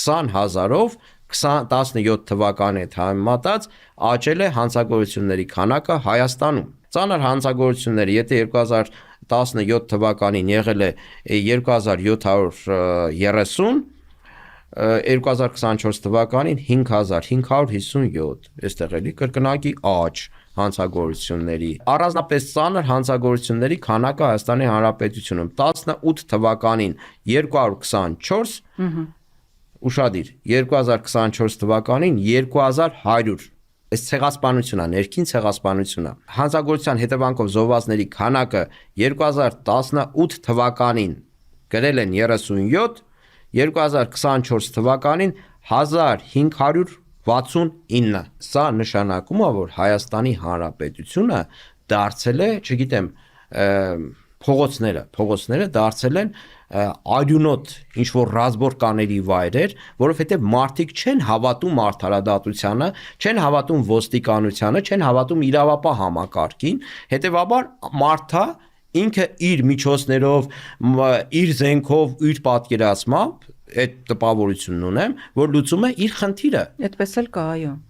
20,000-ով 17 թվականի հետ համեմատած աճել է հանցագործությունների քանակը Հայաստանում։ Ծանր հանցագործությունները, եթե 2017 թվականին եղել է 2730, 2024 թվականին 5557, այստեղ էլի կրկնակի աճ հանցագործությունների։ Առանձնապես ծանր հանցագործությունների քանակը Հայաստանի Հանրապետությունում 18 թվականին 224, ուշադիր, 2024 թվականին 2100, այս ցեղասպանությունն է, ներքին ցեղասպանությունը։ Հանցագործության հետևանքով զոհվածների քանակը 2018 թվականին գրել են 37, 2024 թվականին 1569։ Սա նշանակում է, որ Հայաստանի Հանրապետությունը դարձել է, չգիտեմ, փողոցները դարձել են արյունոտ ինչ-որ ռազմորկաների վայրեր, որովհետև մարդիկ չեն հավատում արդարադատությանը, չեն հավատում ոստիկանությանը, չեն հավատում իրավապահ համակարգին, հետևաբար մարդը ինքը իր միջոցներով, իր զենքով, իր պատկերացմամբ, այդ տպավորությունն ունեմ, որ լուծում է իր խնդիրը։ Այդպես էլ կա, այո։